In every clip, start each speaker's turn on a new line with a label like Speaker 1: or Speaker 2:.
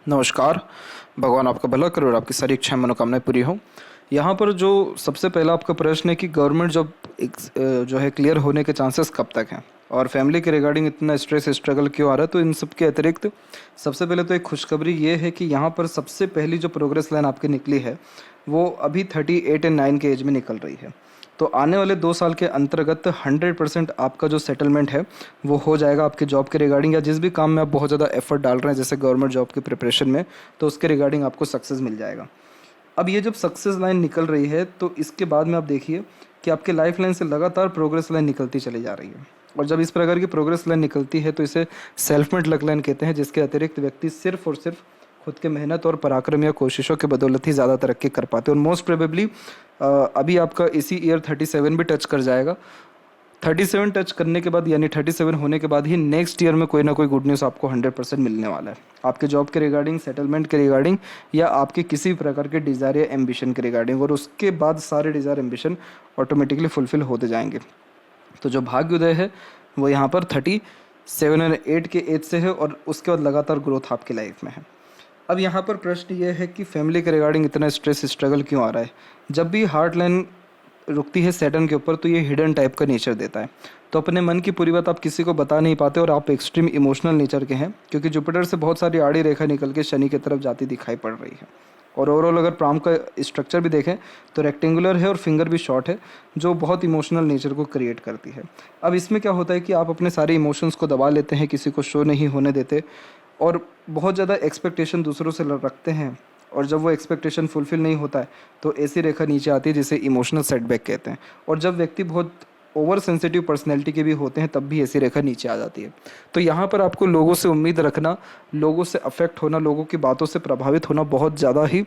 Speaker 1: नमस्कार। भगवान आपका भला करे और आपकी सारी इच्छाएं मनोकामनाएं पूरी हो। यहाँ पर जो सबसे पहला आपका प्रश्न है कि गवर्नमेंट जॉब जो है क्लियर होने के चांसेस कब तक हैं और फैमिली के रिगार्डिंग इतना स्ट्रेस स्ट्रगल क्यों आ रहा है। तो इन सब के अतिरिक्त सबसे पहले तो एक खुशखबरी ये है कि यहाँ पर सबसे पहली जो प्रोग्रेस लाइन आपकी निकली है वो अभी 38 एंड 9 के एज में निकल रही है। तो आने वाले 2 साल के अंतर्गत 100% आपका जो सेटलमेंट है वो हो जाएगा आपके जॉब के रिगार्डिंग, या जिस भी काम में आप बहुत ज़्यादा एफर्ट डाल रहे हैं जैसे गवर्नमेंट जॉब की प्रिपरेशन में, तो उसके रिगार्डिंग आपको सक्सेस मिल जाएगा। अब ये जब सक्सेस लाइन निकल रही है तो इसके बाद में आप देखिए कि आपके लाइफ लाइन से लगातार प्रोग्रेस लाइन निकलती चली जा रही है। और जब इस प्रकार की प्रोग्रेस लाइन निकलती है तो इसे सेल्फ मेड लक लाइन कहते हैं, जिसके अतिरिक्त व्यक्ति सिर्फ और सिर्फ खुद के मेहनत और पराक्रम या कोशिशों के बदौलत ही ज़्यादा तरक्की कर पाते हैं। और मोस्ट प्रोबेबली अभी आपका इसी ईयर 37 भी टच कर जाएगा। 37 टच करने के बाद यानी 37 होने के बाद ही नेक्स्ट ईयर में कोई ना कोई गुड न्यूज़ आपको 100% मिलने वाला है, आपके जॉब के रिगार्डिंग, सेटलमेंट के रिगार्डिंग, या आपके किसी प्रकार के डिज़ायर या एम्बिशन के रिगार्डिंग। और उसके बाद सारे डिज़ायर एम्बिशन ऑटोमेटिकली फुलफिल होते जाएंगे। तो जो भाग्योदय है वो यहाँ पर 37 और 8 के एज से है और उसके बाद लगातार ग्रोथ आपकी लाइफ में है। अब यहाँ पर प्रश्न ये है कि फैमिली के रिगार्डिंग इतना स्ट्रेस स्ट्रगल क्यों आ रहा है। जब भी हार्ट लाइन रुकती है सैटर्न के ऊपर तो ये हिडन टाइप का नेचर देता है। तो अपने मन की पूरी बात आप किसी को बता नहीं पाते और आप एक्सट्रीम इमोशनल नेचर के हैं, क्योंकि जुपिटर से बहुत सारी आड़ी रेखा निकल के शनि की तरफ जाती दिखाई पड़ रही है। और ओवरऑल अगर प्राम का स्ट्रक्चर भी देखें तो रेक्टेंगुलर है और फिंगर भी शॉर्ट है, जो बहुत इमोशनल नेचर को क्रिएट करती है। अब इसमें क्या होता है कि आप अपने सारे इमोशंस को दबा लेते हैं, किसी को शो नहीं होने देते और बहुत ज़्यादा एक्सपेक्टेशन दूसरों से रखते हैं। और जब वो एक्सपेक्टेशन फुलफिल नहीं होता है तो ऐसी रेखा नीचे आती है जिसे इमोशनल सेटबैक कहते हैं। और जब व्यक्ति बहुत ओवर सेंसिटिव पर्सनैलिटी के भी होते हैं तब भी ऐसी रेखा नीचे आ जाती है। तो यहाँ पर आपको लोगों से उम्मीद रखना, लोगों से अफेक्ट होना, लोगों की बातों से प्रभावित होना बहुत ज़्यादा ही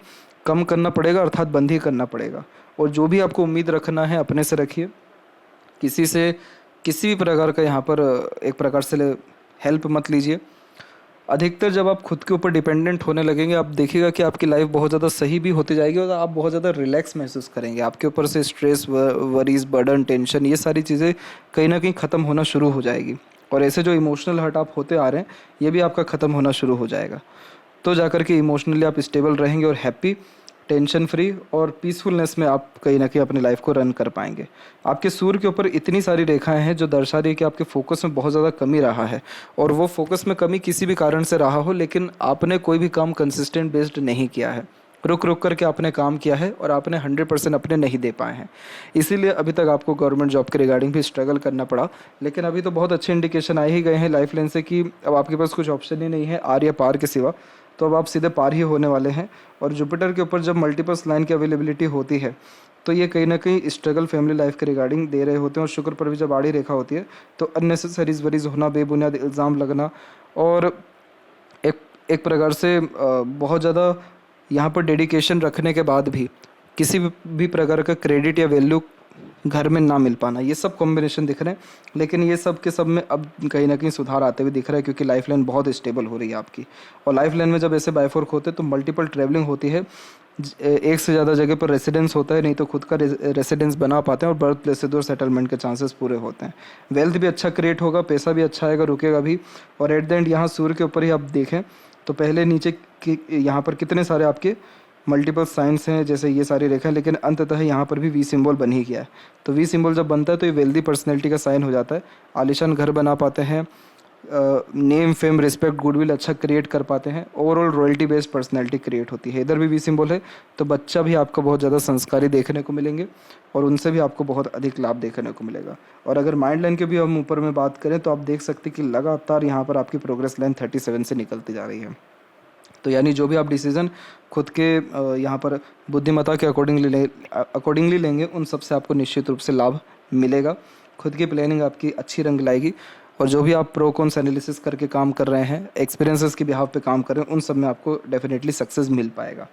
Speaker 1: कम करना पड़ेगा, अर्थात बंद ही करना पड़ेगा। और जो भी आपको उम्मीद रखना है अपने से रखिए, किसी से किसी भी प्रकार का यहाँ पर एक प्रकार से हेल्प मत लीजिए। अधिकतर जब आप खुद के ऊपर डिपेंडेंट होने लगेंगे आप देखिएगा कि आपकी लाइफ बहुत ज़्यादा सही भी होती जाएगी और आप बहुत ज़्यादा रिलैक्स महसूस करेंगे। आपके ऊपर से स्ट्रेस, वरीज, बर्डन, टेंशन, ये सारी चीज़ें कहीं ना कहीं ख़त्म होना शुरू हो जाएगी। और ऐसे जो इमोशनल हर्ट आप होते आ रहे हैं ये भी आपका ख़त्म होना शुरू हो जाएगा। तो जाकर के इमोशनली आप स्टेबल रहेंगे और हैप्पी, टेंशन फ्री और पीसफुलनेस में आप कहीं ना कहीं अपनी लाइफ को रन कर पाएंगे। आपके सूर्य के ऊपर इतनी सारी रेखाएं हैं जो दर्शा रही है कि आपके फोकस में बहुत ज़्यादा कमी रहा है। और वो फोकस में कमी किसी भी कारण से रहा हो, लेकिन आपने कोई भी काम कंसिस्टेंट बेस्ड नहीं किया है, रुक रुक करके आपने काम किया है और आपने 100% अपने नहीं दे पाए हैं। इसीलिए अभी तक आपको गवर्नमेंट जॉब के रिगार्डिंग भी स्ट्रगल करना पड़ा। लेकिन अभी तो बहुत अच्छे इंडिकेशन आ ही गए हैं लाइफ लाइन से कि अब आपके पास कुछ ऑप्शन ही नहीं है आर या पार के सिवा, तो अब आप सीधे पार ही होने वाले हैं। और जुपिटर के ऊपर जब मल्टीपल्स लाइन की अवेलेबिलिटी होती है तो ये कहीं ना कहीं स्ट्रगल फैमिली लाइफ के रिगार्डिंग दे रहे होते हैं। और शुक्र पर भी जब आड़ी रेखा होती है तो अननेसेसरीज वरीज होना, बेबुनियाद इल्ज़ाम लगना और एक एक प्रकार से बहुत ज़्यादा यहाँ पर डेडिकेशन रखने के बाद भी किसी भी प्रकार का क्रेडिट या वैल्यू घर में ना मिल पाना, ये सब कॉम्बिनेशन दिख रहे हैं। लेकिन ये सब के सब में अब कहीं ना कहीं सुधार आते हुए दिख रहा है, क्योंकि लाइफ लाइन बहुत स्टेबल हो रही है आपकी। और लाइफ लाइन में जब ऐसे बाइफोर्क होते हैं तो मल्टीपल ट्रैवलिंग होती है, एक से ज़्यादा जगह पर रेसिडेंस होता है, नहीं तो खुद का रेसिडेंस बना पाते हैं और बर्थ प्लेस से दूर सेटलमेंट के चांसेस पूरे होते हैं। वेल्थ भी अच्छा क्रिएट होगा, पैसा भी अच्छा आएगा, रुकेगा भी। और एट द एंड यहाँ सूर्य के ऊपर ही आप देखें तो पहले नीचे यहाँ पर कितने सारे आपके मल्टीपल साइंस हैं, जैसे ये सारी रेखा है, लेकिन अंततः यहाँ पर भी वी सिंबल बन ही गया है। तो वी सिंबल जब बनता है तो ये वेल्दी पर्सनैलिटी का साइन हो जाता है, आलिशान घर बना पाते हैं, नेम, फेम, रिस्पेक्ट, गुडविल अच्छा क्रिएट कर पाते हैं, overall royalty based personality create होती है। इधर भी वी सिंबल है तो बच्चा भी आपको बहुत ज़्यादा संस्कारी देखने को मिलेंगे और उनसे भी आपको बहुत अधिक लाभ देखने को मिलेगा। और अगर माइंड लाइन के भी हम ऊपर में बात करें तो आप देख सकते हैं कि लगातार यहाँ पर आपकी प्रोग्रेस लाइन 37 से निकलती जा रही है। तो यानी जो भी आप डिसीज़न खुद के यहाँ पर बुद्धिमत्ता के अकॉर्डिंगली लेंगे उन सब से आपको निश्चित रूप से लाभ मिलेगा। खुद की प्लानिंग आपकी अच्छी रंग लाएगी और जो भी आप प्रो कॉन्स एनालिसिस करके काम कर रहे हैं, एक्सपीरियंसेस के बिहाफ पे काम कर रहे हैं, उन सब में आपको डेफिनेटली सक्सेस मिल पाएगा।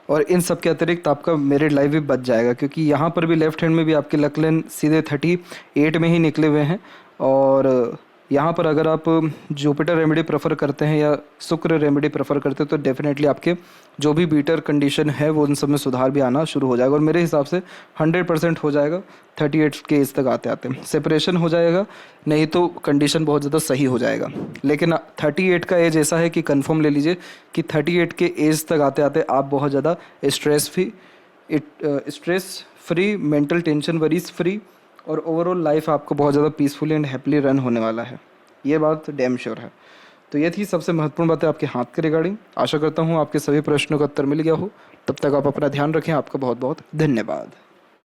Speaker 1: और इन सब के अतिरिक्त आपका मैरिड लाइफ भी बच जाएगा, क्योंकि यहाँ पर भी लेफ्ट हैंड में भी आपके लक लाइन सीधे 38 में ही निकले हुए हैं और यहाँ पर अगर आप जुपिटर रेमेडी प्रेफर करते हैं या शुक्र रेमेडी प्रेफर करते हैं तो डेफिनेटली आपके जो भी बीटर कंडीशन है वो उन सब में सुधार भी आना शुरू हो जाएगा, और मेरे हिसाब से 100% हो जाएगा 38 के एज तक आते आते। सेपरेशन हो जाएगा, नहीं तो कंडीशन बहुत ज़्यादा सही हो जाएगा। लेकिन 38 का एज ऐसा है कि कंफर्म ले लीजिए कि 38 के एज तक आते आते आप बहुत ज़्यादा stress free, mental tension worries free, और ओवरऑल लाइफ आपको बहुत ज़्यादा पीसफुली एंड हैप्पीली रन होने वाला है, ये बात डैम श्योर है। तो ये थी सबसे महत्वपूर्ण बातें आपके हाथ के रिगार्डिंग। आशा करता हूँ आपके सभी प्रश्नों का उत्तर मिल गया हो। तब तक आप अपना ध्यान रखें। आपका बहुत बहुत धन्यवाद।